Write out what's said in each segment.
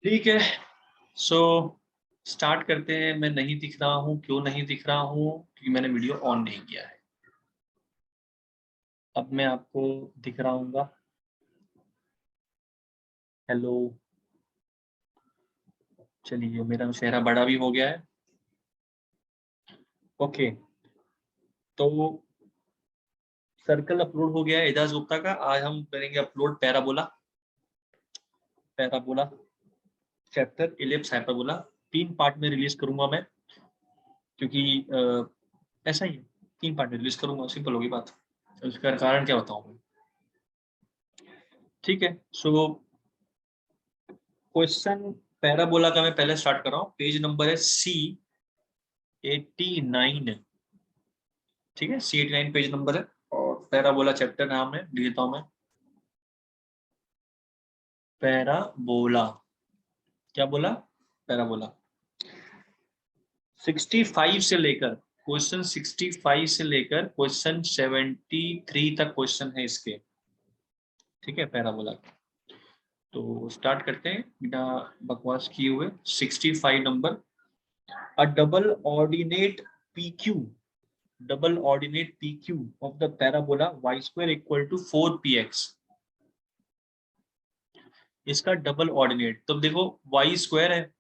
ठीक है, so start करते हैं। मैं नहीं दिख रहा हूँ, क्यों नहीं दिख रहा हूँ? क्योंकि मैंने वीडियो ऑन नहीं किया है। अब मैं आपको दिख रहा हूँ। हेलो, चलिए मेरा चेहरा बड़ा भी हो गया है। ओके, तो सर्कल अपलोड हो गया है एजाज गुप्ता का। आज हम करेंगे upload parabola. Parabola chapter ellipse hyperbola 3 part में रिलीज करूंगा मैं, क्योंकि ऐसा ही है, 3 पार्ट में रिलीज करूंगा। सिंपल होगी बात। तो उसका कारण क्या बताऊं मैं? ठीक है, सो क्वेश्चन पैराबोला का मैं पहले स्टार्ट कर रहा हूँ। पेज नंबर है C89। ठीक है, C89 पेज नंबर है और पैराबोला चैप्टर नाम है। लिख देता हूं मैं, पैराबोला। क्या बोला? पैराबोला। 65 से लेकर क्वेश्चन 65 से लेकर क्वेश्चन 73 तक क्वेश्चन है इसके। ठीक है, पैराबोला। तो स्टार्ट करते हैं बिना बकवास किए हुए। 65 number, a double ordinate PQ, double ordinate PQ of the parabola y square equal to 4px। इसका डबल ऑर्डिनेट, तो देखो y स्क्वायर है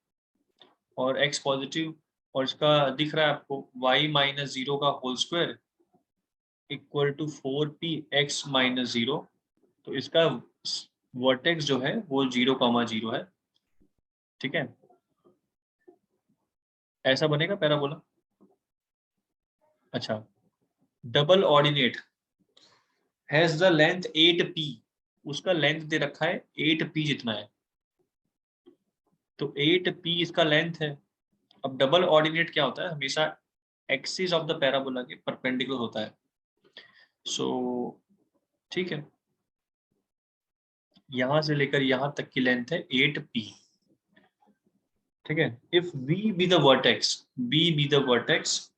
और x पॉजिटिव, और इसका दिख रहा है आपको y माइनस 0 का whole square equal to 4px minus 0। तो इसका वर्टेक्स जो है वो 0,0 है। ठीक है, ऐसा बनेगा पैराबोला। अच्छा, double ordinate has the length 8p। उसका लेंथ दे रखा है 8p जितना है, तो 8p इसका लेंथ है। अब डबल ऑर्डिनेट क्या होता है? हमेशा एक्सिस ऑफ द पैराबोला के परपेंडिकुलर होता है। सो ठीक है, यहां से लेकर यहां तक की लेंथ है 8p। ठीक है, if v be the vertex, v be the vertex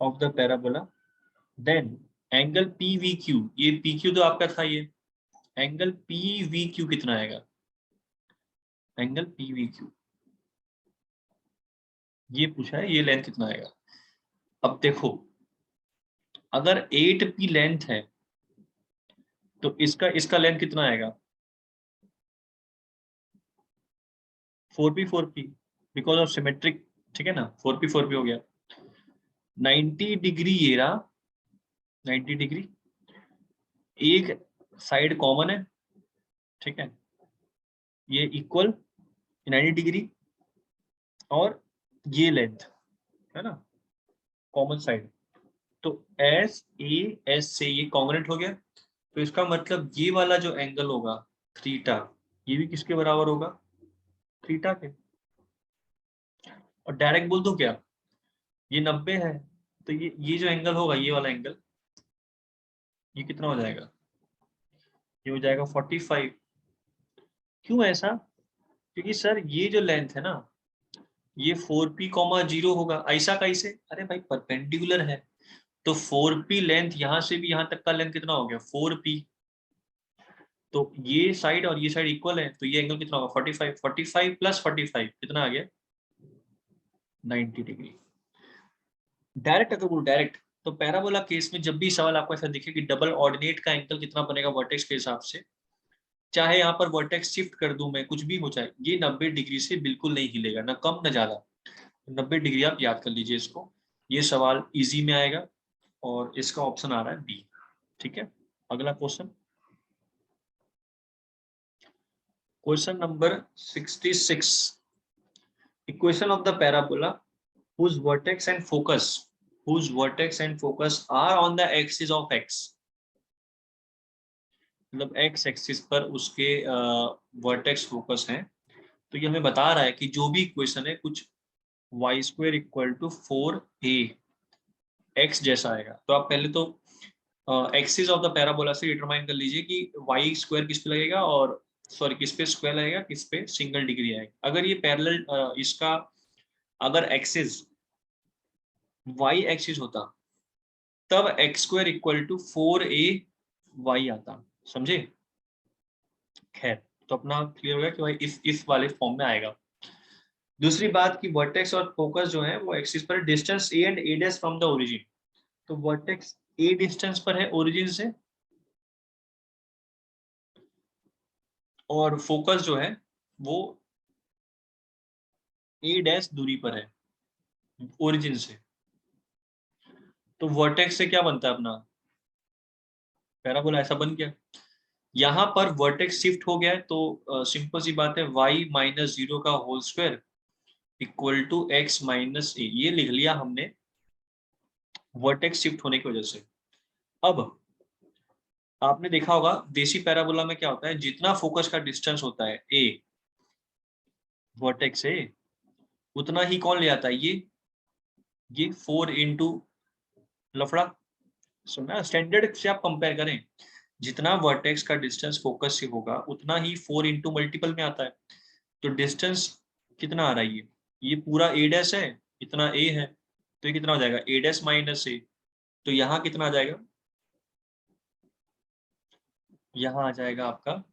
of the parabola, then angle PVQ, ये PQ तो आपका था, ये एंगल PVQ कितना आएगा? एंगल PVQ ये पूछा है, ये लेंथ कितना आएगा? अब देखो, अगर 8p लेंथ है तो इसका इसका लेंथ कितना आएगा? 4p because of symmetric. ठीक है ना, 4p हो गया। 90 डिग्री ये रहा, 90 डिग्री, एक साइड कॉमन है। ठीक है, ये इक्वल 90 डिग्री, और ये लेंथ है ना, कॉमन साइड। तो एस से ये कॉन्ग्रुएंट हो गया। तो इसका मतलब ये वाला जो एंगल होगा थीटा, ये भी किसके बराबर होगा? थीटा के। और डायरेक्ट बोल दो क्या, ये 90 है, तो ये जो एंगल होगा, ये वाला एंगल, ये कितना हो जाएगा? ये हो जाएगा 45। क्यों ऐसा? क्योंकि सर ये जो लेंथ है ना, ये 4p,0 होगा। ऐसा कैसे? अरे भाई परपेंडिकुलर है, तो 4p लेंथ यहां से भी यहां तक का लेंथ कितना हो गया? 4p। तो ये साइड और ये साइड इक्वल है, तो ये एंगल कितना होगा? 45। 45 प्लस 45 कितना आ गया? 90 डिग्री। डायरेक्ट अगर बोलो डायरेक्ट, तो पैराबोला केस में जब भी सवाल आपको ऐसा दिखे कि डबल ऑर्डिनेट का एंगल कितना बनेगा वर्टेक्स के हिसाब से, चाहे यहाँ पर वर्टेक्स शिफ्ट कर दूं मैं, कुछ भी हो जाए, ये 90 डिग्री से बिल्कुल नहीं हिलेगा, ना कम ना ज्यादा। 90 डिग्री आप याद कर लीजिए इसको। ये सवाल इजी में आएगा और इसका ऑप्शन आ रहा है बी। ठीक है, अगला question, question number 66। Equation of the parabola whose vertex and focus are on the axis of x। मतलब x एक्सिस पर उसके वर्टेक्स फोकस हैं। तो ये हमें बता रहा है कि जो भी इक्वेशन है कुछ y square equal to 4a x जैसा आएगा। तो आप पहले तो एक्सिस ऑफ द पैराबोला से डिटरमाइन कर लीजिए कि y स्क्वायर किस पे लगेगा, और सॉरी किस पे स्क्वायर लगेगा, किस पे सिंगल डिग्री आएगा। अगर ये पैरेलल इसका अगर एक्सिस y एक्सिस होता, तब x square equal to 4a आता। समझे? खैर, तो अपना क्लियर हो गया कि भाई इस वाले फॉर्म में आएगा। दूसरी बात कि वर्टेक्स और फोकस जो है वो एक्सिस पर distance A and A dash from the origin, तो वर्टेक्स ए डिस्टेंस पर है ओरिजिन से और फोकस जो है वो ए डैश दूरी पर है ओरिजिन से। तो वर्टेक्स से क्या बनता है अपना पैराबोला, ऐसा बन गया। यहाँ पर वर्टेक्स शिफ्ट हो गया है तो सिंपल सी बात है y माइनस 0 का whole square equal to x minus a, ये लिख लिया हमने वर्टेक्स शिफ्ट होने की वजह से। अब आपने देखा होगा देसी पैराबोला में क्या होता है, जितना फोकस का डिस्टेंस होता है ए वर्टेक्स से, उतना ही कौन ले आता है, ये 4 इंटू लफड़ा। सुना, स्टैंडर्ड से आप कंपेयर करें, जितना वर्टेक्स का डिस्टेंस फोकस से होगा उतना ही 4 इंटू मल्टीपल में आता है। तो डिस्टेंस कितना आ रहा है, ये पूरा ए डैश है, इतना ए है, तो ये कितना हो जाएगा ए डैश माइनस ए। तो यहाँ कितना आ जाएगा, यहाँ आ जाएगा आपका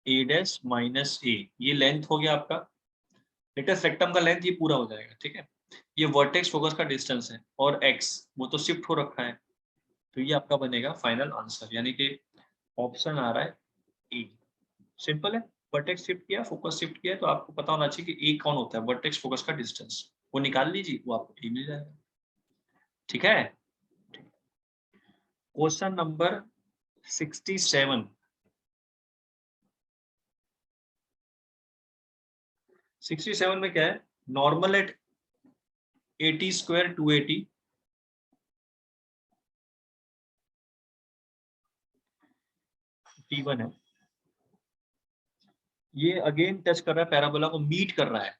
ए डैश माइनस ए, ये लेंथ हो गया आपका लेटेस्ट रेक्टम का लेंथ, ये पूरा हो जाएगा। ठीक है, ये वर्टेक्स फोकस का डिस्टेंस है और एक्स वो तो शिफ्ट हो रखा है, तो ये आपका बनेगा फाइनल आंसर, यानी कि ऑप्शन आ रहा है ए। सिंपल है, वर्टेक्स शिफ्ट किया फोकस शिफ्ट किया, तो आपको पता होना चाहिए कि ए कौन होता है, वर्टेक्स फोकस का डिस्टेंस, वो निकाल लीजिए, वो आपको ए मिल जाएगा। ठीक है, क्वेश्चन नंबर 67। 67 में क्या है, नॉर्मल एट 80 स्क्वायर 280 T1 है, ये अगेन टच कर रहा है पैराबोला को, मीट कर रहा है,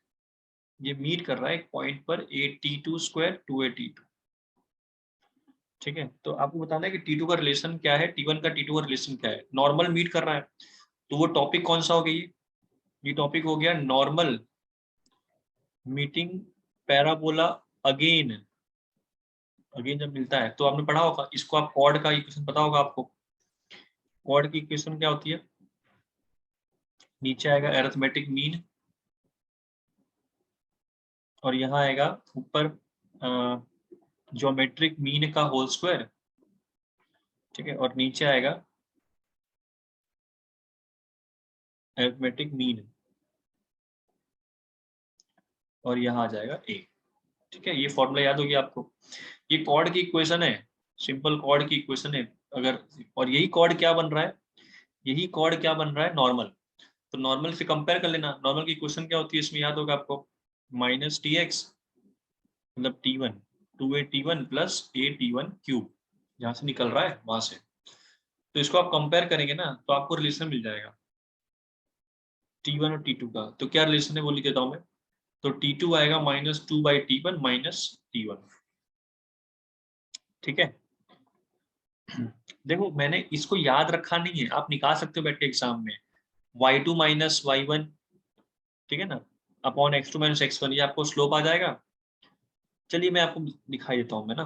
ये मीट कर रहा है एक पॉइंट पर 82 स्क्वायर 282। ठीक है, तो आपको बताना है कि T2 का रिलेशन क्या है, T1 का T2 का रिलेशन क्या है। नॉर्मल मीट कर रहा है, तो वो टॉपिक कौन सा हो गया, ये टॉपिक हो गया normal meeting parabola again. Again जब मिलता है तो आपने पढ़ा होगा इसको, आप कॉर्ड का इक्वेशन पता होगा आपको, कॉर्ड की इक्वेशन क्या होती है, नीचे आएगा एरिथमेटिक मीन और यहाँ आएगा ऊपर ज्योमेट्रिक मीन का होल स्क्वायर। ठीक है, और नीचे आएगा एरिथमेटिक मीन और यहाँ आ जाएगा ए। ठीक है, ये फॉर्मूला याद होगी आपको, ये कॉर्ड की इक्वेशन है, सिंपल कॉर्ड की इक्वेशन है। अगर और यही कॉर्ड क्या बन रहा है, यही कॉर्ड क्या बन रहा है नॉर्मल, तो नॉर्मल से कंपेयर कर लेना। नॉर्मल की इक्वेशन क्या होती है इसमें याद होगा आपको, माइनस टी एक्स मतलब T1 2a T1 plus a T1 cube, जहां से निकल रहा है वहां से, तो इसको आप कंपेयर करेंगे ना तो आपको रिलेशन मिल जाएगा T1 और T2 का। तो क्या रिलेशन है वो लिख देता हूं मैं, तो T2 आएगा -2/T1 माइनस T1। ठीक है, देखो मैंने इसको याद रखा नहीं है, आप निकाल सकते हो बैठ के एग्जाम में, y2 माइनस y1, ठीक है ना, अपॉन x2 माइनस x1, ये आपको स्लोप आ जाएगा। चलिए मैं आपको दिखाई देता हूँ मैं ना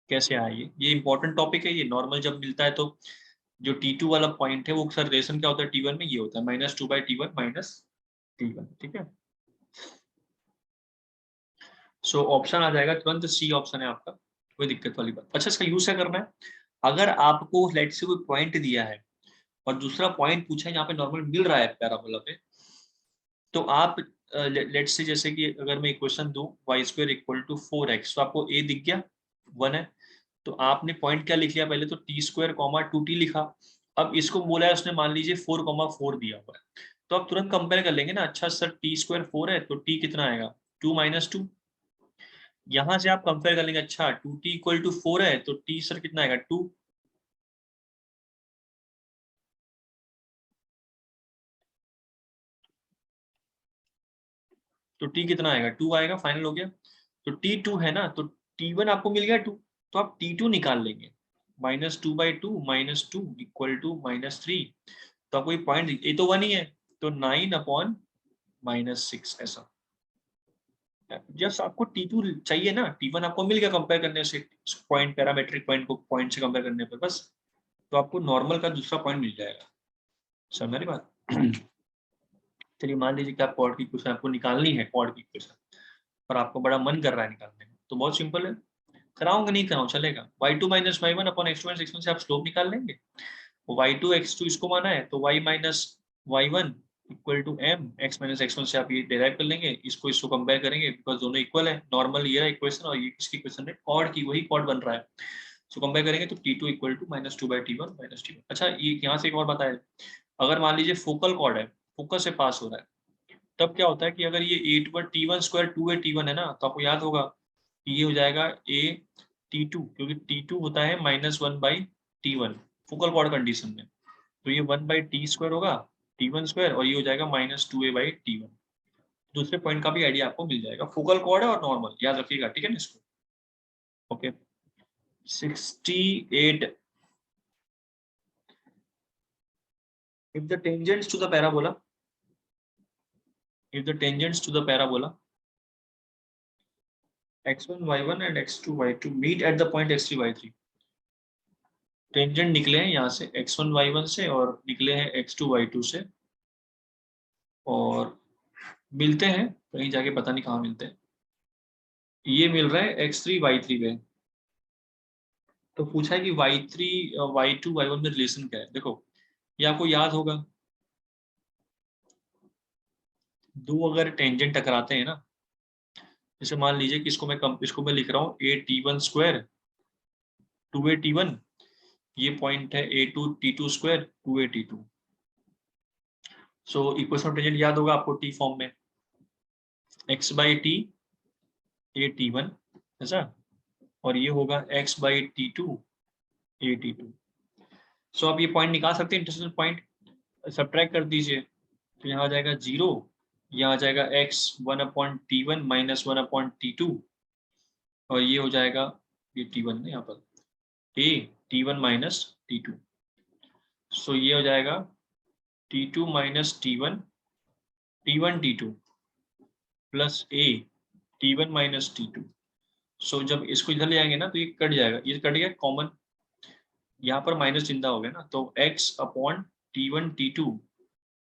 कैसे आया, ये इंपॉर्टेंट टॉपिक है, ये नॉर्मल जब मिलता है तो जो T2 वाला पॉइंट है वो सर रिलेशन क्या होता है T1 में, ये होता है -2/T1 माइनस T1। ठीक है, सो ऑप्शन आ जाएगा तुरंत, सी ऑप्शन है आपका, कोई दिक्कत वाली बात। अच्छा, इसका यूज क्या करना है, अगर आपको लेट से कोई पॉइंट दिया है और दूसरा पॉइंट पूछा है यहाँ पे नॉर्मल मिल रहा है पैराबोला पे, तो आप लेट से जैसे कि अगर मैं इक्वेशन दूं y² इक्वल टू 4x, तो आपको a दिख गया 1 है, तो आपने पॉइंट क्या लिख लिया पहले, तो t² 2t लिखा। अब इसको बोला है उसने, मान लीजिए 4, 4 दिया हुआ है, तो आप तुरंत कंपेयर कर लेंगे ना, अच्छा सर t² 4 है तो t कितना आएगा 2 - 2, यहां से आप कंपेयर कर लेंगे, अच्छा 2t इक्वल टू 4 है तो t सर कितना आएगा 2, तो t कितना आएगा 2 आएगा, फाइनल हो गया। तो t2 है ना, तो t1 आपको मिल गया 2, तो आप t2 निकाल लेंगे, -2/2 -2 इक्वल टू -3, तो आपको ये पॉइंट ये तो 1 ही है, तो 9/-6 ऐसा। जस्ट आपको T2 चाहिए ना, T1 आपको मिल गया कंपेयर करने से, पॉइंट पैरामेट्रिक पॉइंट को पॉइंट से कंपेयर करने पर बस, तो आपको नॉर्मल का दूसरा पॉइंट मिल जाएगा। समझ रही बात चलिए मान लीजिए कि आप क्वाड की इक्वेशन आपको निकालनी है, क्वाड की इक्वेशन, और आपको बड़ा मन कर रहा है निकालने में, तो बहुत सिंपल है, कराऊंगा नहीं कराऊं चलेगा, y2 minus y1 upon x2 x1 से आप स्लोप निकाल लेंगे। y2 x2 इसको माना है तो y minus y1 equal to m, x minus x1 से आप ये डिराइव कर लेंगे, इसको कंपेयर करेंगे बिकॉज दोनों इक्वल है। नॉर्मल ये इक्वेशन और ये किसकी इक्वेशन है, कॉर्ड की, वही कॉर्ड बन रहा है। सो कंपेयर करेंगे तो t2 equal to minus 2/t1 minus t1। अच्छा ये यहाँ से एक और बात है, अगर मान लीजिए फोकल कॉर्ड है, फोकस से पास हो रहा है, तब क्या होता है कि अगर ये t1 स्क्वायर 2a है ना, तो आपको याद होगा कि ये हो जाएगा a t2, क्योंकि t2 होता है -1/t1 फोकल कॉर्ड कंडीशन में, तो ये 1/t स्क्वायर होगा t1 स्क्वायर, और ये हो जाएगा -2a/t1। दूसरे पॉइंट का भी आइडिया आपको मिल जाएगा, फोकल कॉर्ड है और नॉर्मल, याद रखिएगा, ठीक है ना इसको। Okay 68, if the tangents to the parabola, if the tangents to the parabola x1 y1 and x2 y2 meet at the point x3 y3, tangent निकले हैं यहाँ से x1 y1 से और निकले हैं x2 y2 से, और मिलते हैं कहीं जाके, पता नहीं कहाँ मिलते हैं, ये मिल रहा है x3 y3 पे। तो पूछा है कि y3 y2 y1 में रिलेशन क्या है। देखो ये आपको याद होगा, दो अगर टेंजेंट टकराते हैं ना, जैसे मान लीजिए कि इसको मैं लिख रहा हूँ a t1 square 2a t1, ये पॉइंट है a2 t2 square 2a t2। So equation of tangent याद होगा आपको टी फॉर्म में, x/t a t1 ऐसा, और ये होगा x/t2 a t2। सो आप ये पॉइंट निकाल सकते हैं, इंटरसेक्शन पॉइंट, सब्ट्रैक्ट कर दीजिए, तो यहाँ आ जाएगा 0, यहाँ आ जाएगा x1/t1 माइनस 1/t2, और ये हो जाएगा ये t1 यहाँ पर a t1 माइनस t2। सो ये हो जाएगा t2 minus t1 t2 plus a t1 minus t2। सो जब इसको इधर ले आएंगे ना तो ये कट जाएगा, ये कट गया कॉमन, यहाँ पर माइनस चिंता हो गया ना, तो x/t1 t2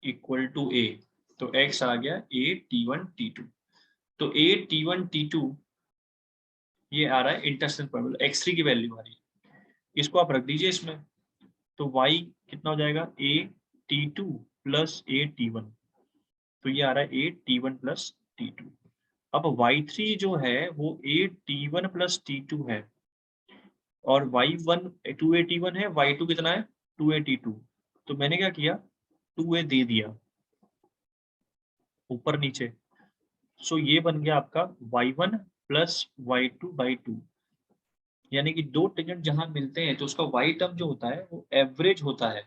equal to a, तो x आ गया a t1 t2। तो a t1 t2 ये आ रहा है इंटरसेक्शन पॉइंट, x3 की वैल्यू आ रही है, इसको आप रख दीजिए इसमें, तो y कितना हो जाएगा a t2 plus a t1, तो ये आ रहा है a t1 प्लस t2। अब y3 जो है वो a t1 प्लस t2 है, और y1 2a t1 है, y2 कितना है 2a t2, तो मैंने क्या किया 2a दे दिया ऊपर नीचे, सो ये बन गया आपका y1 प्लस y2/2, यानी कि दो टेंजेंट जहां मिलते हैं तो उसका y टर्म जो होता है वो एवरेज होता है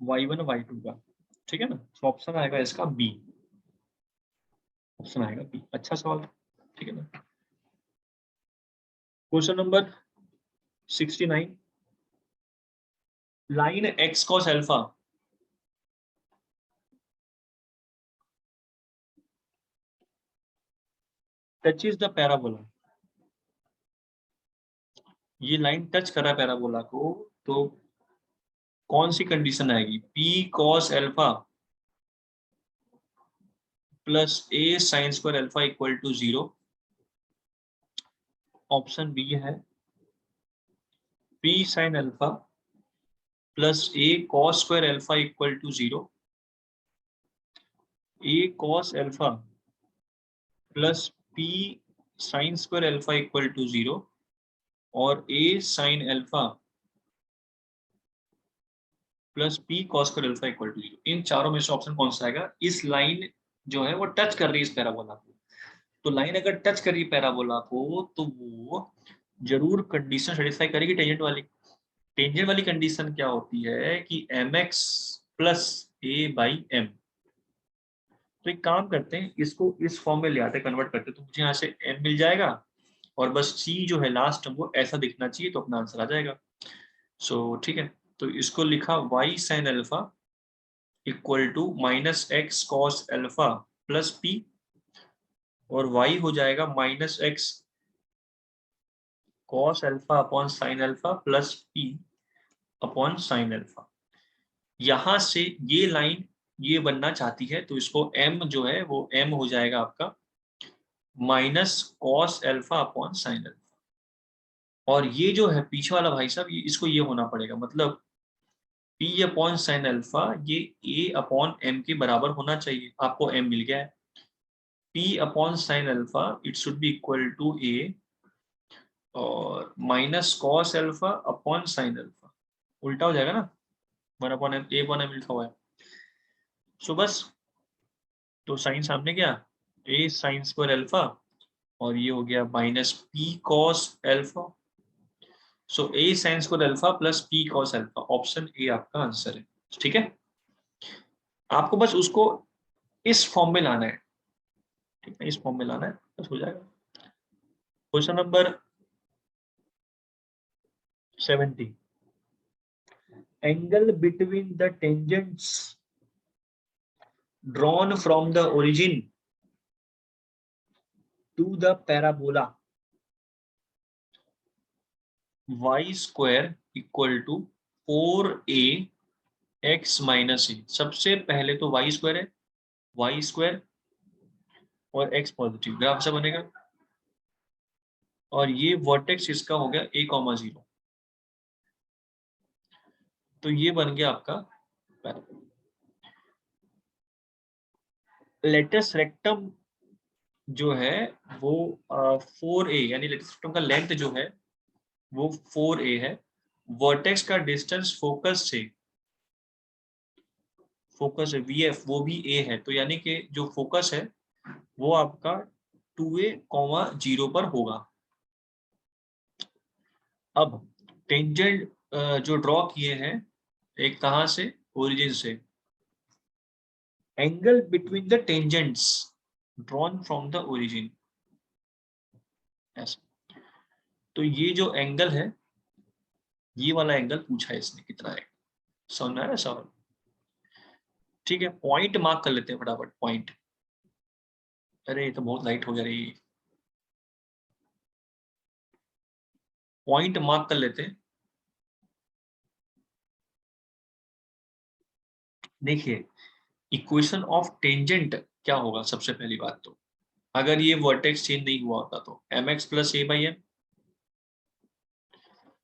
y1 y2 का, ठीक है ना। तो ऑप्शन आएगा इसका बी, ऑप्शन आएगा बी, अच्छा सवाल, ठीक है ना। Question number 69, line x cos alpha touches the parabola, ये लाइन टच कर रहा है पैराबोला को, तो कौन सी कंडीशन आएगी, p cos alpha plus a sin square alpha equal to 0, option B है p sin alpha plus a cos square alpha equal to 0, a cos alpha plus p sin square alpha equal to 0, और a sin alpha plus p cos square alpha equal to 0। इन चारों में से option कौन सा आएगा। इस line जो है वो टच कर रही है इस पैराबोला को, तो लाइन अगर टच कर रही है पैराबोला को तो वो जरूर कंडीशन सेटिस्फाई करेगी टेंजेंट वाली। टेंजेंट वाली कंडीशन क्या होती है कि mx प्लस a/m। तो एक काम करते हैं, इसको इस फॉर्म में ले आते, कन्वर्ट करते, तो मुझे यहाँ से m मिल जाएगा, और बस c जो है लास्ट वो ऐसा दिखना चाहिए, तो अपना आंसर आ जाएगा। सो ठीक है, तो इसको लिखा y sin alpha equal to minus x cos alpha plus p, और y हो जाएगा minus x cos alpha upon sine alpha plus p upon sine alpha. यहां से ये लाइन ये बनना चाहती है तो इसको m जो है वो m हो जाएगा आपका minus cos alpha upon sine alpha. और ये जो है पीछे वाला भाई साहब, ये इसको ये होना पड़ेगा, मतलब p अपॉन साइन अल्फा ये a अपॉन m के बराबर होना चाहिए। आपको m मिल गया है, p upon sine alpha it should be equal to a और minus cos alpha upon sine alpha, उल्टा हो जाएगा ना, 1 upon m, a upon m लिखा हुआ है। सो बस, तो साइन सामने क्या, a साइन स्क्वायर अल्फा और ये हो गया minus p cos alpha. So a sine square alpha plus p cos alpha, option A आपका आंसर है। ठीक है, आपको बस उसको इस फॉर्म में लाना है, ठीक है, इस फॉर्म में लाना है, बस हो जाएगा। Question number 70, angle between the tangents drawn from the origin to the parabola y square equal to 4a x minus a। सबसे पहले तो y स्क्वायर है, y स्क्वायर और x पॉजिटिव, ग्राफ से बनेगा और ये वर्टेक्स इसका हो गया a, 0। तो ये बन गया आपका पैराबोला। लेटस रेक्टम जो है वो 4a, यानी लेटस रेक्टम का लेंथ जो है वो 4a है। वर्टेक्स का डिस्टेंस फोकस से, फोकस है VF, वो भी a है, तो यानी कि जो फोकस है वो आपका 2a, 0 पर होगा। अब टेंजेंट जो ड्रॉ किए हैं, एक कहां से, ओरिजिन से, angle between the tangents drawn from the origin, ऐसा। तो ये जो एंगल है, ये वाला एंगल पूछा है इसने, कितना है, समझ में आ रहा है सवाल? ठीक है, पॉइंट मार्क कर लेते हैं फटाफट, पॉइंट। अरे ये तो बहुत लाइट हो जा रही है, पॉइंट मार्क कर लेते हैं। देखिए, इक्वेशन ऑफ टेंजेंट क्या होगा, सबसे पहली बात तो, अगर ये वर्टेक्स चेंज नहीं हुआ होता तो mx plus a by m।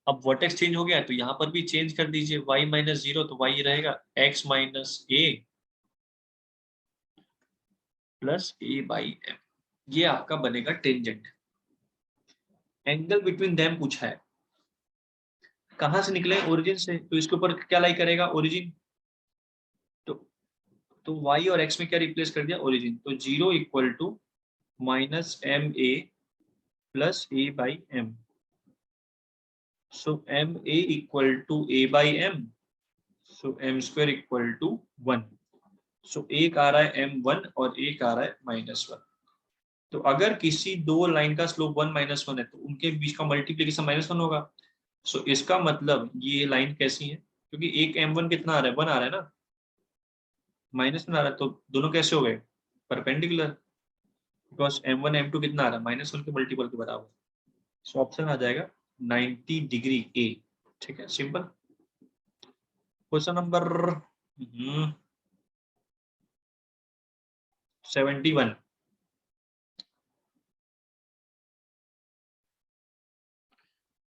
अब वर्टेक्स चेंज हो गया तो यहाँ पर भी चेंज कर दीजिए, y माइनस 0 तो y रहेगा x minus a plus a by m। ये आपका बनेगा टेंजेंट। एंगल बिटवीन देम पूछा है, कहां से निकले, ओरिजिन से, तो इसके ऊपर क्या लाई करेगा, ओरिजिन। तो y और x में क्या रिप्लेस कर दिया, ओरिजिन, तो 0 equal to minus m a plus a by m. So m a equal to a by m, so m square equal to 1। So एक आ रहा है m1 और एक आ रहा है -1। तो अगर किसी दो लाइन का स्लोप 1 -1 है तो उनके बीच का मल्टीप्लिकेशन -1 होगा। सो इसका मतलब ये लाइन कैसी है, क्योंकि एक m1 कितना आ रहा है, 1 आ रहा है ना, -1 आ रहा है, तो दोनों कैसे हो गए, परपेंडिकुलर, बिकॉज m1 m2 कितना आ रहा है, -1 के मल्टीपल के बराबर। सो ऑप्शन आ जाएगा 90 डिग्री ए। ठीक है, simple. Question number 71,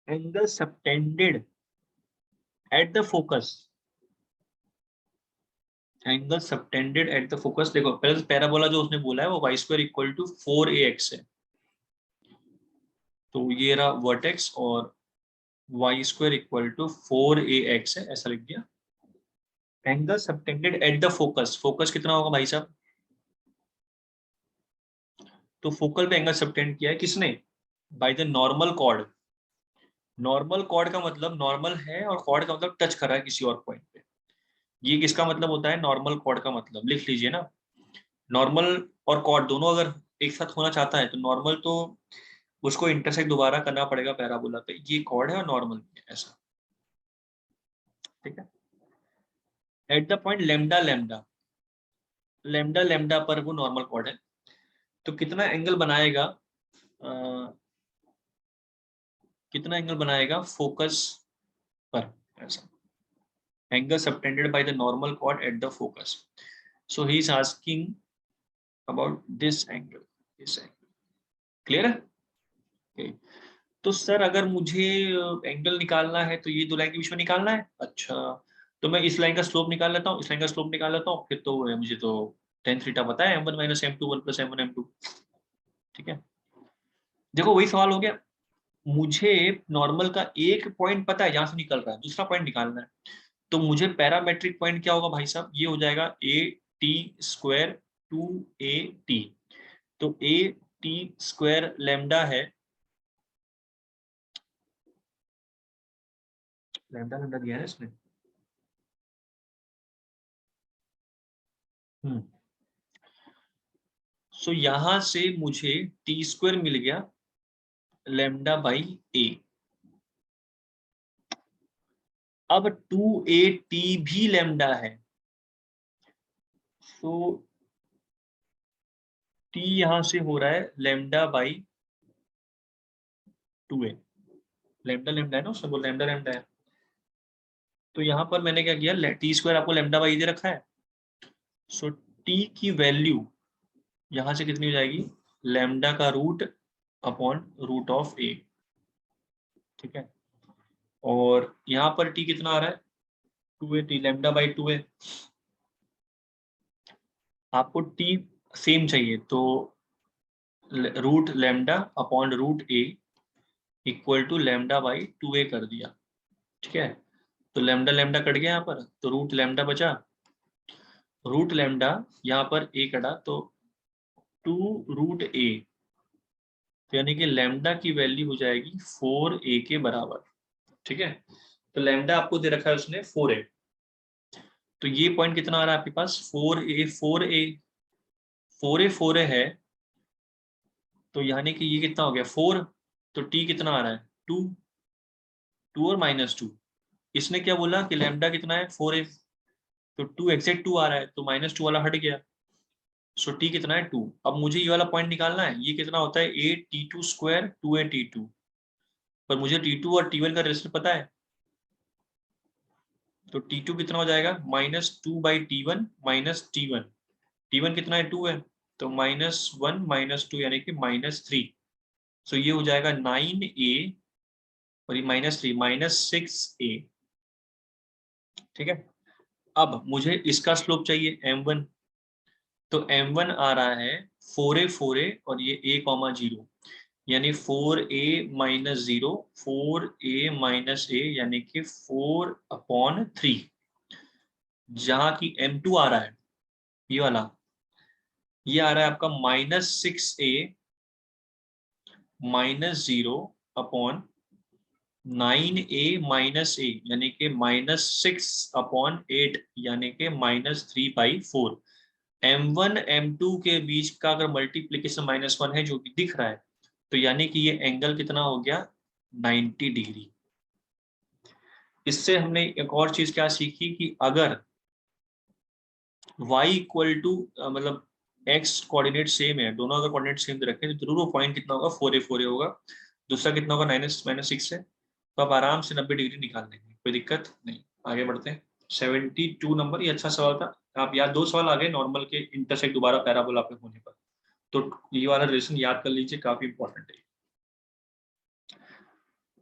angle subtended at the focus, angle subtended at the focus. देखो पहले तो पैराबोला जो उसने बोला है वो y square equal to 4ax है, तो ये रहा वर्टेक्स और y square equal to 4ax है, ऐसा लिख दिया। Angle subtended at the focus, focus कितना होगा भाई साहब, तो फोकल पे एंगल सबटेंड किया है किसने, by the normal cord. Normal cord का मतलब नॉर्मल है और कॉर्ड का मतलब टच कर रहा है किसी और पॉइंट पे। ये किसका मतलब होता है, नॉर्मल कॉर्ड का मतलब, लिख लीजिए ना। नॉर्मल और कॉर्ड दोनों अगर एक साथ होना चाहता है तो नॉर्मल तो उसको इंटरसेक्ट दोबारा करना पड़ेगा पैराबोला पे, ये कॉर्ड है और नॉर्मल भी है, ऐसा। ठीक है, at the point lambda lambda, lambda lambda पर वो नॉर्मल कॉर्ड है, तो कितना एंगल बनाएगा, कितना एंगल बनाएगा फोकस पर, ऐसा। Angle subtended by the normal cord at the focus. So he is asking about this angle, clear है? okay. तो सर अगर मुझे एंगल निकालना है तो ये दो लाइन के बीच में निकालना है, अच्छा तो मैं इस लाइन का स्लोप निकाल लेता हूँ, इस लाइन का स्लोप निकाल लेता हूँ, फिर तो मुझे तो tan थीटा पता है, m1 - m2 1 + m1 m2, ठीक है। देखो वही सवाल हो गया, मुझे नॉर्मल का एक पॉइंट पता है जहां से निकल रहा है, दूसरा पॉइंट निकालना है, तो मुझे पैरामेट्रिक पॉइंट क्या होगा भाई साहब, ये हो जाएगा a_t² 2a_t, तो a_t² लैम्डा है, लैम्डा लैम्डा दिया है इसने, सो यहां से मुझे t² मिल गया λ/a। अब 2a_t भी लैम्डा है, सो t यहां से हो रहा है λ/2a, लैम्डा लैम्डा है ना उसमें, वो लैम्डा लैम्डा है, तो यहाँ पर मैंने क्या किया, t² आपको λ/a दे रखा है, सो t की वैल्यू यहां से कितनी हो जाएगी, लैम्डा का रूट अपॉन √a, ठीक है। और यहाँ पर t कितना आ रहा है, 2a, λ/2a, आपको t सेम चाहिए तो root lambda upon √a equal to λ/2a कर दिया, ठीक है। तो लैम्डा लैम्डा कट गया यहाँ पर, तो रूट लैम्डा बचा, रूट लैम्डा यहाँ पर a कटा, तो 2√a, तो यानी कि लैम्डा की वैल्यू हो जाएगी 4a के बराबर, ठीक है। तो लैम्डा आपको दे रखा है उसने 4a, तो ये पॉइंट कितना आ रहा है आपके पास, 4a 4a 4a 4a है, तो यानी कि ये कितना हो गया 4, तो t कितना आ रहा है 2, 2 और -2, इसने क्या बोला कि लैम्डा कितना है 4a, तो 2 एग्जैक्ट 2 आ रहा है, तो -2 वाला हट गया, सो t कितना है 2। अब मुझे ये वाला पॉइंट निकालना है, ये कितना होता है a_t2² 2a_t2, पर मुझे t2 और t1 का रेशो पता है, तो t2 कितना हो जाएगा -2/t1 - t1, t1 कितना है 2 है, तो -1 - 2 यानी कि -3, सो ये हो जाएगा 9a और ये -3 -6a, ठीक है। अब मुझे इसका स्लोप चाहिए m1, तो m1 आ रहा है 4a 4a और ये a,0, यानी 4a - 0 4a - a यानी कि 4/3, जहां की m2 आ रहा है ये वाला, ये आ रहा है आपका -6a -0/9a - a यानी कि -6/8 यानी कि -3/4, m1 m2 के बीच का अगर मल्टीप्लीकेशन -1 है जो कि दिख रहा है, तो यानी कि ये एंगल कितना हो गया 90 डिग्री। इससे हमने एक और चीज क्या सीखी कि अगर y इक्वल टू मतलब x कोऑर्डिनेट सेम है, दोनों अगर कोऑर्डिनेट सेम रखें तो जरूर वो पॉइंट कितना होगा 4a 4a होगा, दूसरा कितना होगा -6 है, तो आप आराम से 90 डिग्री निकाल लेंगे, कोई दिक्कत नहीं। आगे बढ़ते हैं, 72 नंबर, ये अच्छा सवाल था, आप याद 2 सवाल आ गए नॉर्मल के इंटरसेक्ट दोबारा पैराबोला पे होने पर, तो ये वाला रिलेशन याद कर लीजिए, काफी इंपॉर्टेंट है,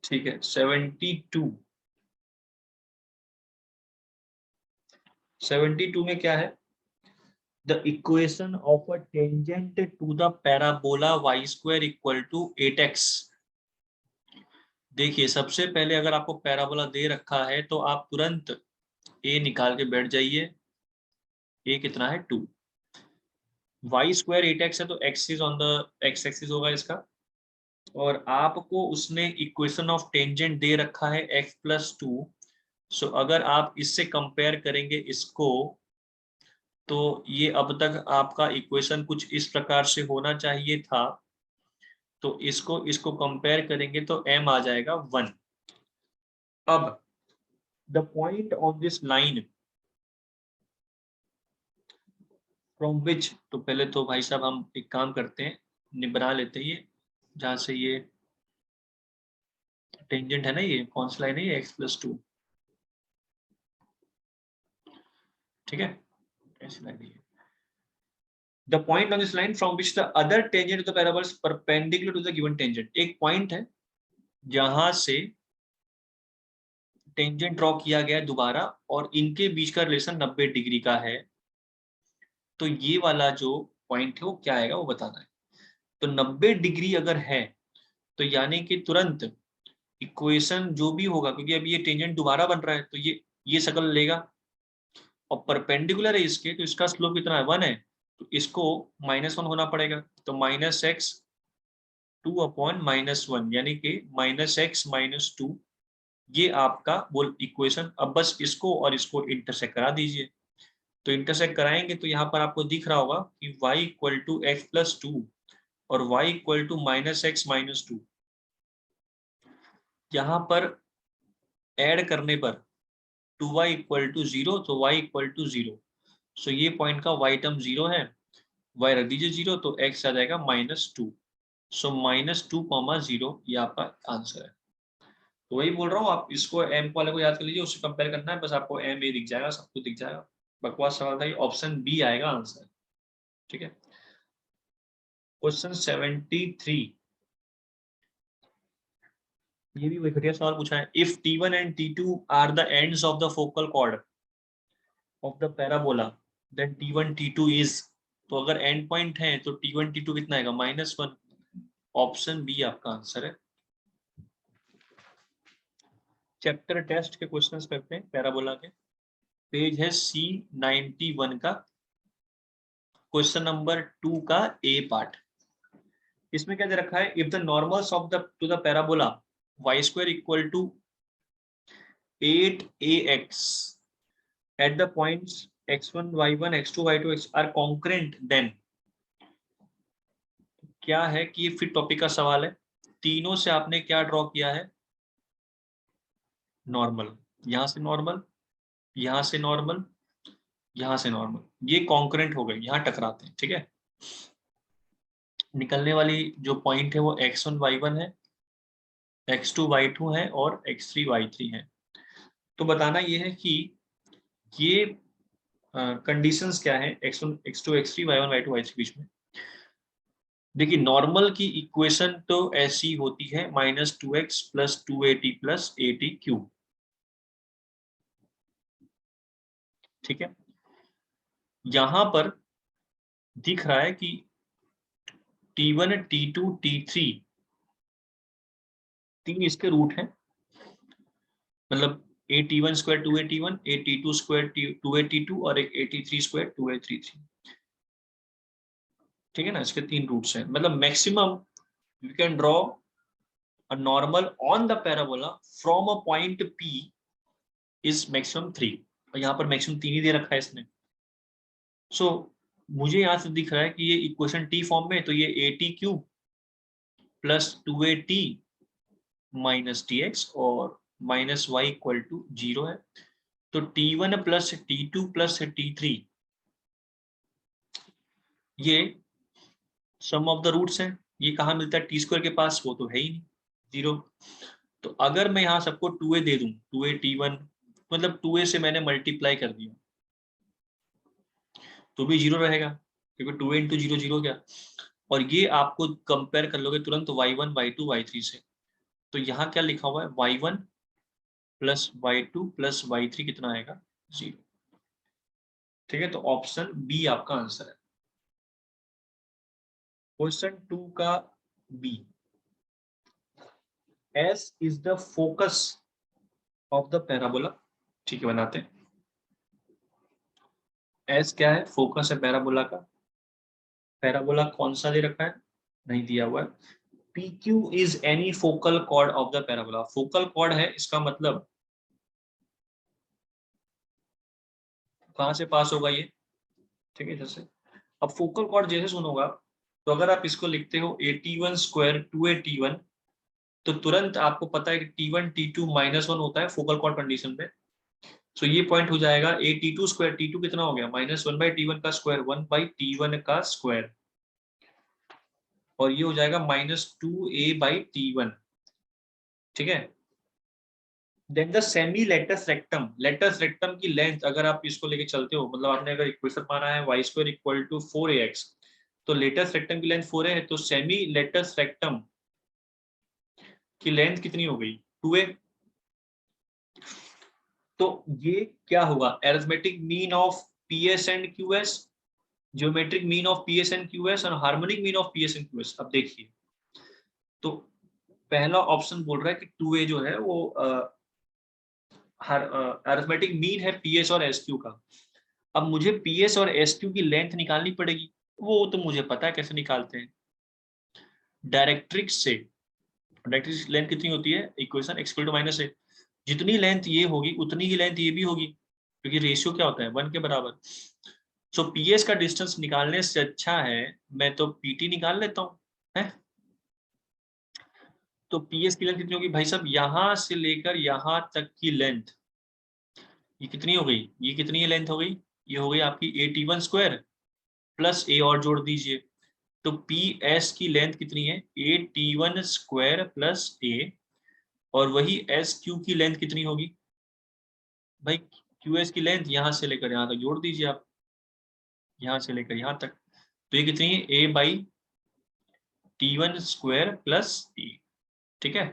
ठीक है। 72 में क्या है, the equation of a tangent to the parabola y² equal to 8x। देखिए सबसे पहले अगर आपको पैराबोला दे रखा है तो आप तुरंत a निकाल के बैठ जाइए, a कितना है 2, y² 8x है तो x is on the x axis होगा इसका, और आपको उसने इक्वेशन ऑफ टेंजेंट दे रखा है x+2, सो अगर आप इससे कंपेयर करेंगे इसको, तो ये अब तक आपका इक्वेशन कुछ इस प्रकार से होना चाहिए था, तो इसको इसको कंपेयर करेंगे तो m आ जाएगा 1। अब the point on this line from विच, तो पहले तो भाई साहब हम एक काम करते हैं, निबरा लेते हैं ये, जहां से ये टेंजेंट है ना, ये कौन सी लाइन है, ये x+2, ठीक है, ऐसी लाइन है ये, the point on this line from which the other tangent of the parabola is perpendicular to the given tangent. एक पॉइंट है जहां से टेंजेंट ड्रॉ किया गया दोबारा और इनके बीच का रिलेशन 90 डिग्री का है, तो ये वाला जो पॉइंट है वो क्या आएगा वो बताना है। तो 90 डिग्री अगर है तो यानी कि तुरंत इक्वेशन जो भी होगा, क्योंकि अभी ये टेंजेंट दोबारा बन रहा है तो ये शक्ल लेगा, और परपेंडिकुलर है इसके, तो इसका स्लोप कितना है 1 है, तो इसको -1 होना पड़ेगा। तो -x2/-1 यानी कि -x-2, ये आपका बोल इक्वेशन। अब बस इसको और इसको इंटरसेक्ट करा दीजिए। तो इंटरसेक्ट कराएंगे तो यहाँ पर आपको दिख रहा होगा कि y = x+2 और y = -x-2। यहाँ पर ऐड करने पर 2y = 0, तो y = 0। सो ये पॉइंट का y टर्म 0 है, y रख दीजिए 0, तो x आ जाएगा -2। सो -2, 0 ये आपका आंसर है। तो वही बोल रहा हूँ, आप इसको m वाले को याद कर लीजिए, उससे कंपेयर करना है, बस आपको m a दिख जाएगा, सब कुछ दिख जाएगा। बकवास सवाल था ये, ऑप्शन बी आएगा आंसर। ठीक है, क्वेश्चन 73, ये भी वही घटिया सवाल पूछा है। If T1 and T2 are the ends of the focal chord of the parabola, then T1 T2 is, तो अगर एंड पॉइंट है तो T1 T2 कितना आएगा -1। ऑप्शन बी आपका आंसर है। चैप्टर टेस्ट के क्वेश्चंस करते हैं पैराबोला के। पेज है C91 का, क्वेश्चन नंबर 2 का ए पार्ट। इसमें क्या दे रखा है, if the normals of the two the parabola y² = 8ax at the points x1 y1 x2 y2 x are congruent, then क्या है कि ये फिर टॉपिक का सवाल है। तीनों से आपने क्या ड्रॉ किया है, नॉर्मल, यहां से नॉर्मल, यहां से नॉर्मल, यहां से नॉर्मल, ये कॉन्करेंट हो गए, यहां टकराते हैं। ठीक है, निकलने वाली जो पॉइंट है वो x1 y1 है, x2 y2 है और x3 y3 है। तो बताना ये है कि ये कंडीशंस क्या है x1 x2 x3 y1 y2 y3 बीच में। देखिए नॉर्मल की इक्वेशन तो ऐसी होती है -2x + 2at + at³। ठीक है, यहां पर दिख रहा है कि T1 T2 T3 तीन इसके रूट हैं, मतलब at1² 2at1, at2² 2at2 और एक at3² 2at3। ठीक है ना, इसके तीन रूट्स हैं, मतलब maximum you can draw a normal on the parabola from a point P is maximum 3, और यहाँ पर मैक्सिमम 3 ही दे रखा है इसने। सो मुझे यहाँ से दिख रहा है कि ये इक्वेशन टी फॉर्म में, तो ये at³ + 2at - tx और -y = 0 है। तो T1 + T2 + T3 ये सम ऑफ द रूट्स हैं। ये कहाँ मिलता है t² के पास, वो तो है ही नहीं, 0। तो अगर मैं यहाँ सबको 2a दे दूं, 2a T1, मतलब 2a से मैंने मल्टीप्लाई कर दिया तो भी 0 रहेगा, क्योंकि 2a × 0 0 क्या। और ये आपको कंपेयर कर लोगे तुरंत y1 y2 y3 से, तो यहाँ क्या लिखा हुआ है y1 + y2 + y3 कितना आएगा 0। ठीक है, तो ऑप्शन बी आपका आंसर है। क्वेश्चन 2 का B, S is the focus of the parabola। ठीक है, बनाते हैं। S क्या है, फोकस है पैराबोला का। पैराबोला कौन सा दे रखा है, नहीं दिया हुआ है। PQ is any focal chord of the parabola। Focal cord है, इसका मतलब कहां से पास होगा ये। ठीक है, जैसे अब फोकल कॉर्ड जैसे सुनोगा, तो अगर आप इसको लिखते हो at1² 2at1, तो तुरंत आपको पता है कि T1 T2 -1 होता है फोकल कॉर्ड कंडीशन में। सो ये पॉइंट हो जाएगा at2², T2 कितना हो गया -1/T1 का स्क्वायर, 1/T1 का स्क्वायर, और ये हो जाएगा -2a/T1। ठीक है, then the semi latus rectum की लेंथ, अगर आप इसको लेके चलते हो, मतलब आपने अगर इक्वेशन माना है y² = 4ax, तो लेटस रेक्टम की लेंथ 4 है, तो सेमी लेटस रेक्टम की लेंथ कितनी हो गई? 2a। तो ये क्या होगा? Arithmetic mean of PS and QS, geometric mean of PS and QS और harmonic mean of PS and QS. अब देखिए, तो पहला ऑप्शन बोल रहा है कि 2a जो है वो अरिथमेटिक मीन है पीएस और एसक्यू का। अब मुझे पीएस और एसक्यू की लेंथ निकालनी पड़ेगी, वो तो मुझे पता है कैसे निकालते हैं, डायरेक्ट्रिक्स से। डायरेक्ट्रिक्स लेंथ कितनी होती है? इक्वेशन x = -a, जितनी लेंथ ये होगी उतनी ही लेंथ ये भी होगी, क्योंकि रेशियो क्या होता है? 1 के बराबर। सो पीएस का डिस्टेंस निकालने से अच्छा है मैं तो पीटी निकाल लेता हूँ, है? तो पीएस की लेंथ कितनी होगी भाई साहब? यहां से लेकर यहां तक की लेंथ, ये कितनी हो गई? ये कितनी लेंथ हो गई? ये हो गई आपकी AT1² प्लस ए और जोड़ दीजिए, तो पी एस की लेंथ कितनी है? AT1² प्लस ए, और वही एस क्यू की लेंथ कितनी होगी भाई? क्यू एस की लेंथ यहां से लेकर यहां तक जोड़ दीजिए आप, यहां से लेकर यहां तक, तो ये कितनी है? A/T1² प्लस ए। ठीक है,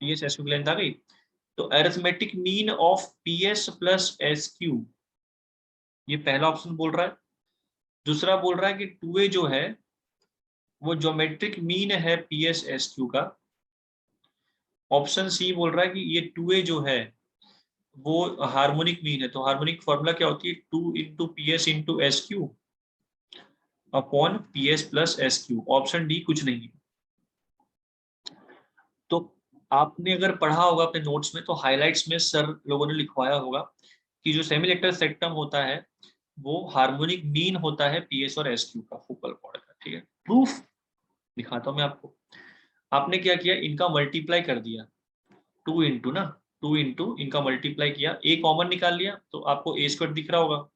पी एस एस क्यू की लेंथ आ गई। तो arithmetic mean of P S plus S Q, ये पहला ऑप्शन बोल रहा है। दूसरा बोल रहा है कि 2a जो है वो ज्योमेट्रिक मीन है पी एस एस क्यू का। ऑप्शन सी बोल रहा है कि ये 2a जो है वो हार्मोनिक मीन है। तो हार्मोनिक फॉर्मूला क्या होती है? 2 into P S into S Q upon P S plus S Q. Option D कुछ नहीं। तो आपने अगर पढ़ा होगा अपने नोट्स में, तो हाइलाइट्स में सर लोगों ने लिखवाया होगा कि जो सेमीलेक्टर सेक्टम होता है वो हार्मोनिक मीन होता है पीएस और एसक्यू का, फोकल कॉर्ड का। ठीक है, प्रूफ दिखाता हूं मैं आपको। आपने क्या किया? इनका मल्टीप्लाई कर दिया, 2 इंटू ना, 2 इंटू इनका मल्टीप्लाई किया, ए कॉमन निकाल लिया, तो आपको a² दिख रहा होगा,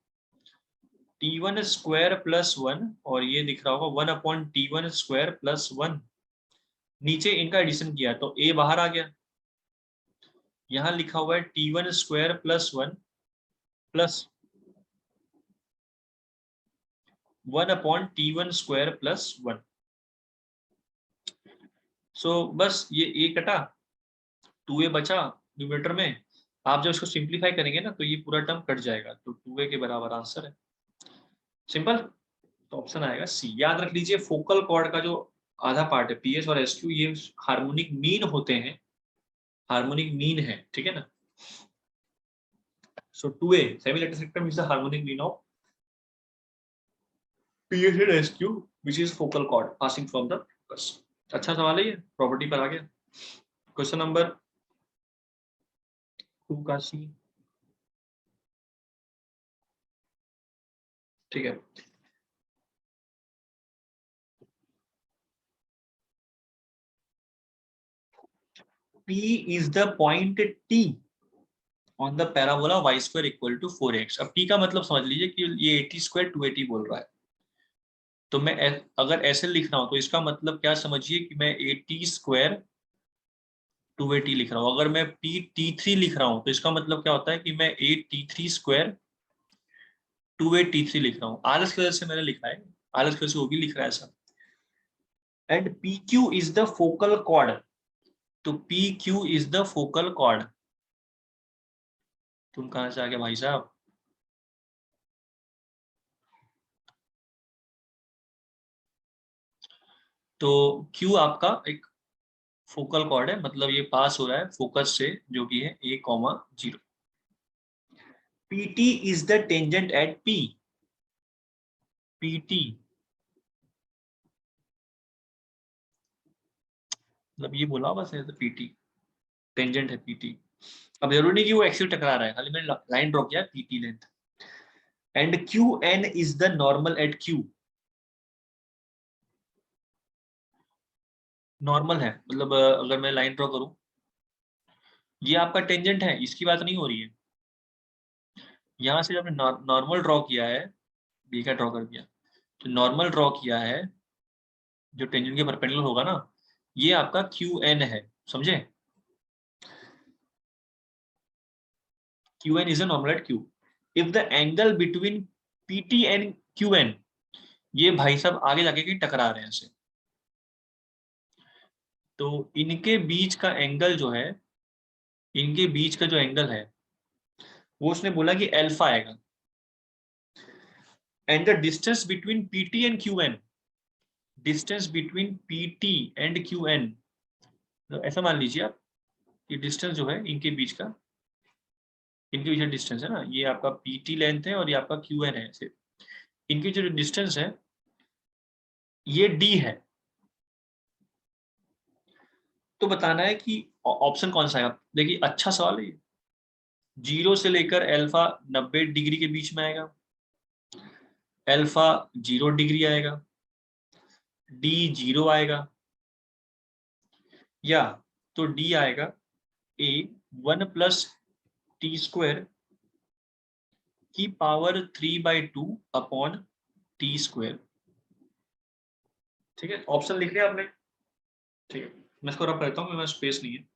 T1² प्लस 1, और ये दिख रहा होगा 1/T1² प्लस 1। नीचे इनका एडिशन किया तो a बाहर आ गया, यहां लिखा हुआ है T1² plus 1 plus 1/T1² plus 1। सो बस ये a कटा, 2a बचा न्यूमरेटर में। आप जब इसको सिंप्लीफाई करेंगे ना तो ये पूरा टर्म कट जाएगा, तो 2a के बराबर आंसर है। सिंपल। तो ऑप्शन आएगा सी। याद रख लीजिए, फोकल कॉर्ड का जो आधा पार्ट है पीएस और एसक्यू, ये हार्मोनिक मीन होते हैं, हार्मोनिक मीन है। ठीक है ना? So 2a semilatus rectum is the harmonic mean of PS and SQ which is focal chord passing from the focus. अच्छा सवाल है ये, प्रॉपर्टी पर आ गया। क्वेश्चन नंबर 2 का सी। ठीक है, P is the point T on the parabola y² = 4x। अब P का मतलब समझ लीजिए कि ये 80² 280 बोल रहा है, तो मैं अगर ऐसे लिख रहा हूं तो इसका मतलब क्या समझिए कि मैं 80² 280 लिख रहा हूं। अगर मैं PT3 लिख रहा हूं तो इसका मतलब क्या होता है कि मैं 8T3² 283 लिख रहा हूँ। आलस की वजह से मैंने लिखा है, आलस की वजह से वो भी लिख रहा है ऐसा। And PQ is the focal cord, तो PQ is the focal cord. तुम कहां से आ गए भाई साहब? तो Q आपका एक फोकल कॉर्ड है, मतलब ये पास हो रहा है फोकस से, जो कि है a,0। PT is the tangent at P। PT मतलब ये बोला बस है, PT टेंजेंट है PT। अब जरूरी नहीं कि वो एक्सिस टकरा रहा है, खाली मैंने लाइन ड्रॉ किया PT length. And QN is the normal at Q। Normal है मतलब अगर मैं लाइन ड्रॉ करूं, ये आपका टेंजेंट है, इसकी बात नहीं हो रही है। यहाँ से जब नॉर्मल ड्रॉ किया है, बी का ड्रॉ कर दिया, तो नॉर्मल ड्रॉ किया है जो टेंजेंट के परपेंडिकुलर होगा ना, ये आपका QN है, समझे? QN is a normal at Q. If the angle between PT and QN ये भाई साहब आगे जाके कहीं टकरा रहे हैं ऐसे, तो इनके बीच का एंगल जो है, इनके बीच का जो एंगल है वो उसने बोला कि अल्फा आएगा, and the distance between PT and Q N, distance between PT and Q N, तो ऐसा मान लीजिए आप कि डिस्टेंस जो है इनके बीच का, इनके बीच का डिस्टेंस है ना, ये आपका पीटी लेंथ है और ये आपका क्यू एन है, ऐसे इनकी जो डिस्टेंस है ये डी है। तो बताना है कि ऑप्शन कौन सा है। देखिए अच्छा सवाल है ये। 0 से लेकर अल्फा 90 डिग्री के बीच में आएगा, अल्फा 0 डिग्री आएगा, डी 0 आएगा, या तो डी आएगा ए 1 + t² की पावर 3/2 अपॉन t²। ठीक है, ऑप्शन लिख लिया आपने। ठीक है, मैं इसको रब करता हूँ, मेरे पास स्पेस नहीं है।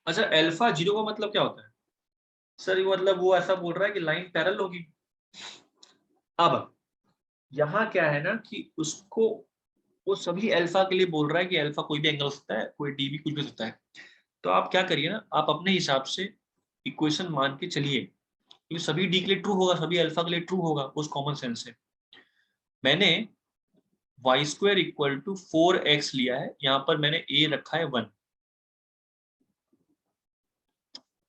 अच्छा, अल्फा 0 का मतलब क्या होता है सर? ये मतलब वो ऐसा बोल रहा है कि लाइन पैरेलल होगी। अब यहाँ क्या है ना कि उसको, वो सभी अल्फा के लिए बोल रहा है कि अल्फा कोई भी एंगल हो सकता है, कोई डी भी कुछ भी हो सकता है। तो आप क्या करिए ना, आप अपने हिसाब से इक्वेशन मान के चलिए, क्योंकि सभी डी के लिए ट्रू होगा, सभी अल्फा के लिए ट्रू होगा, उस कॉमन सेंस से। मैंने y² = 4x लिया है, यहाँ पर मैंने a रखा है 1,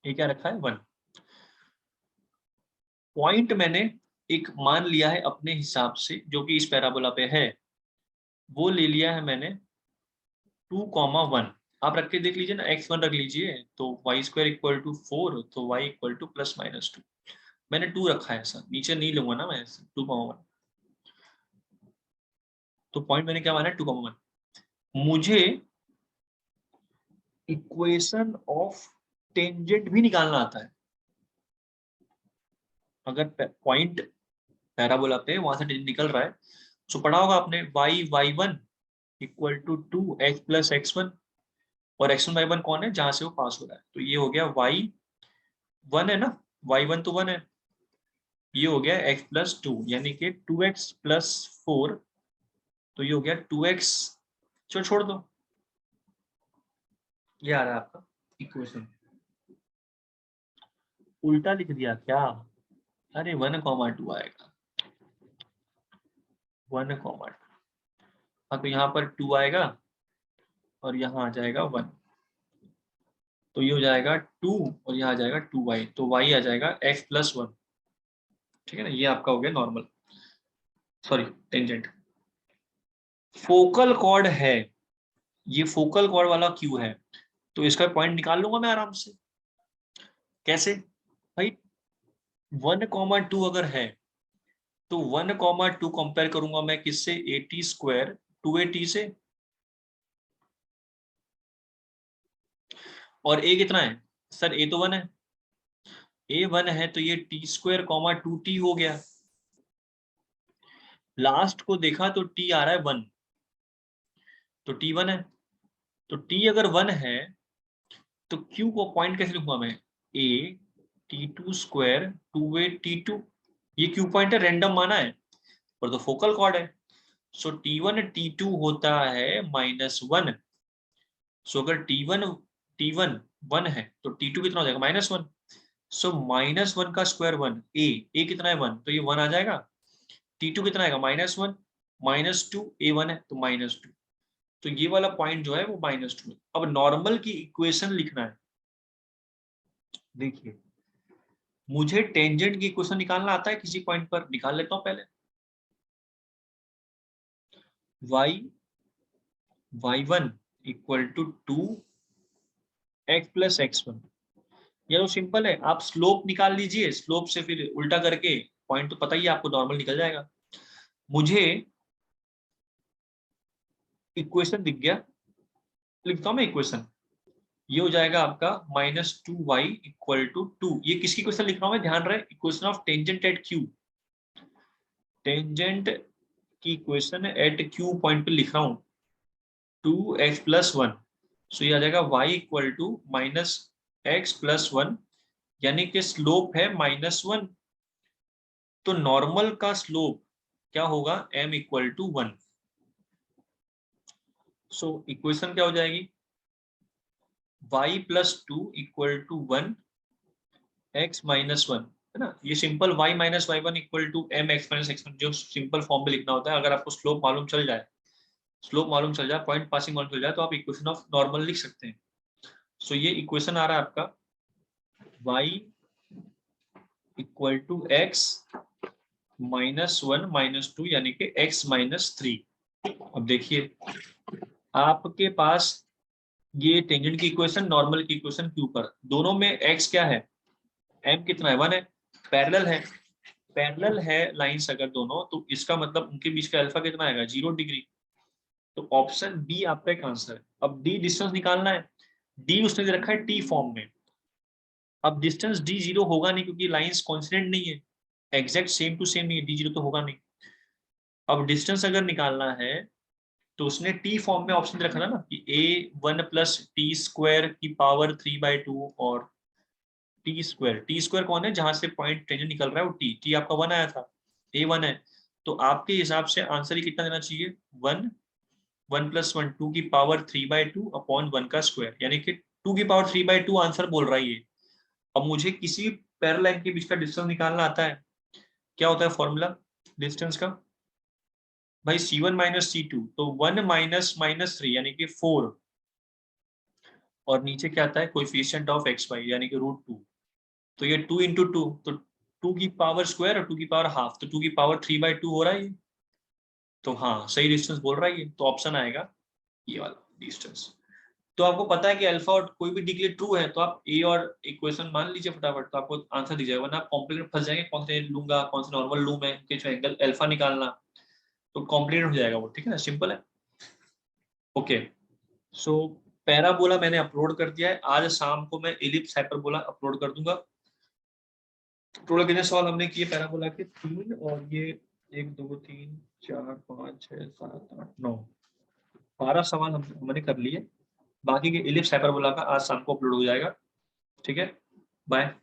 ये क्या रखा है 1। पॉइंट मैंने एक मान लिया है अपने हिसाब से जो कि इस पैराबोला पे है, वो ले लिया है मैंने 2,1। आप रख के देख लीजिए ना, x1 रख लीजिए तो y² = 4, तो y = ±2। मैंने 2 रखा है, ऐसा नीचे नहीं लूंगा ना मैं, 2,1। तो पॉइंट मैंने क्या माना है 2,1। मुझे इक्वेशन ऑफ टेंजेंट भी निकालना आता है। अगर पॉइंट पैराबोला पे वहां से निकल रहा है, तो पढ़ा होगा आपने y1 = 2x + x1, और x1 y1 कौन है जहां से वो पास हो रहा है, तो ये हो गया y1 है ना, y1 तो 1 है, ये हो गया x + 2 यानी कि 2x + 4, तो ये हो गया 2x। चलो छोड़ दो, ये आ रहा है आपका इक्वेशन। उल्टा लिख दिया क्या? अरे 1,2 आएगा, 1,2। हाँ, तो यहाँ पर 2 आएगा और यहाँ आ जाएगा 1, तो ये हो जाएगा 2 और यहाँ आ जाएगा 2y, तो y आ जाएगा x + 1। ठीक है ना, ये आपका हो गया normal, sorry tangent. Focal cord है, ये फोकल कॉर्ड वाला क्यू है, तो इसका पॉइंट निकाल लूंगा मैं आराम से। कैसे भाई? 1,2 अगर है तो 1,2 कंपेयर करूंगा मैं किससे? AT² 2AT से, और a कितना है सर? a तो 1 है, a 1 है तो ये t² 2t हो गया। लास्ट को देखा तो t आ रहा है 1, तो t 1 है, तो t अगर 1 है तो q को पॉइंट कैसे लिखूंगा मैं? a t² 2a t2, ये q पॉइंट है, रैंडम माना है, और तो फोकल कॉर्ड है। सो t1 t2 होता है -1। सो अगर t1 1 है तो t2 कितना हो जाएगा? -1। सो -1 का स्क्वायर 1, a कितना है 1, तो ये 1 आ जाएगा। t2 कितना आएगा? -1, -2, a1 है तो -2, तो ये वाला पॉइंट जो है वो -2 है। अब नॉर्मल की इक्वेशन लिखना है। देखिए, मुझे टेंजेंट की इक्वेशन निकालना आता है, किसी पॉइंट पर निकाल लेता हूं पहले। y1 = 2x + x1, ये तो सिंपल है। आप स्लोप निकाल लीजिए, स्लोप से फिर उल्टा करके पॉइंट तो पता ही है आपको, नॉर्मल निकल जाएगा। मुझे इक्वेशन दिख गया, लिखता हूं मैं इक्वेशन। ये हो जाएगा आपका -2y = 2। ये किसकी इक्वेशन लिख रहा हूं मैं? ध्यान रहे, equation of tangent at q, tangent की इक्वेशन एट q पॉइंट पे लिख रहा हूं, 2x + 1। सो ये आ जाएगा y = -x + 1 यानी कि स्लोप है -1, तो नॉर्मल का स्लोप क्या होगा, m equal to 1। So equation क्या हो जाएगी, y plus 2 equal to 1 x minus 1, है ना। ये simple y minus y one equal to m x minus x one जो सिंपल फॉर्म में लिखना होता है। अगर आपको स्लोप मालूम चल जाए, पॉइंट पासिंग मालूम चल जाए, तो आप इक्वेशन ऑफ नॉर्मल लिख सकते हैं। सो ये इक्वेशन आ रहा है आपका y इक्वल टू एक्स -1 -2 यानी कि x -3। अब देखिए आपके पास ये टेंजेंट की इक्वेशन, नॉर्मल की इक्वेशन के ऊपर दोनों में x क्या है, m कितना है, 1 है, पैरेलल है लाइंस अगर दोनों, तो इसका मतलब उनके बीच का अल्फा कितना आएगा, 0 डिग्री। तो ऑप्शन बी आपका एक आंसर है। अब डी डिस्टेंस निकालना है, डी उसने दे रखा है टी फॉर्म में। अब डिस्टेंस डी 0 होगा नहीं क्योंकि लाइंस कॉन्स्टेंट नहीं है, एग्जैक्ट सेम टू सेम नहीं है, डी 0 तो होगा नहीं। अब डिस्टेंस अगर निकालना है तो उसने टी फॉर्म में ऑप्शन रखा था ना कि a1 प्लस टी स्क्वायर की पावर 3/2 और टी स्क्वायर कौन है, जहां से पॉइंट टेंजेंट निकल रहा है वो टी आपका 1 आया था, a1 है। तो आपके हिसाब से आंसर ही कितना देना चाहिए, 1, 1 प्लस 1 2 की पावर 3/2 अपॉन 1 का स्क्वायर, यानी कि 2 की पावर 3/2 आंसर बोल रहा है ये। अब मुझे किसी पैरेलल लाइन के बीच का डिस्टेंस निकालना आता है, क्या होता है फॉर्मूला डिस्टेंस का, भाई c1 माइनस c2, तो 1 माइनस -3 यानी कि 4, और नीचे क्या आता है कोएफिशिएंट ऑफ x y यानी कि √2। तो ये 2 इंटू 2, तो 2 की पावर स्क्वायर और 2 की पावर हाफ, तो 2 की पावर 3/2 हो रहा है ये। तो हाँ सही डिस्टेंस बोल रहा है ये, तो ऑप्शन आएगा ये वाला डिस्टेंस। तो आपको पता है कि अल्फा और कोई भी डिग्री ट्रू है तो आप ए और इक्वेशन मान लीजिए फटाफट, तो आपको आंसर दी जाएगा। वरना आप कॉम्प्लिकेट फंस जाएंगे, कौन से लूंगा कौन से नॉर्मल लूं मैं, किस एंगल अल्फा निकालना, तो कॉम्प्लिकेट हो जाएगा वो, ठीक है ना, सिंपल है। ओके, सो पैराबोला मैंने अपलोड कर दिया है, आज शाम को मैं इलिप्स हाइपरबोला अपलोड कर दूंगा। टोटल कितने सवाल हमने किए पैराबोला के, 3, और ये 1 2 3 4 5 6 7 8 9 12 सवाल हमने कर लिए। बाकी के इलिप्स हाइपरबोला का आज शाम को अपलोड हो जाएगा, ठीक है। बाय।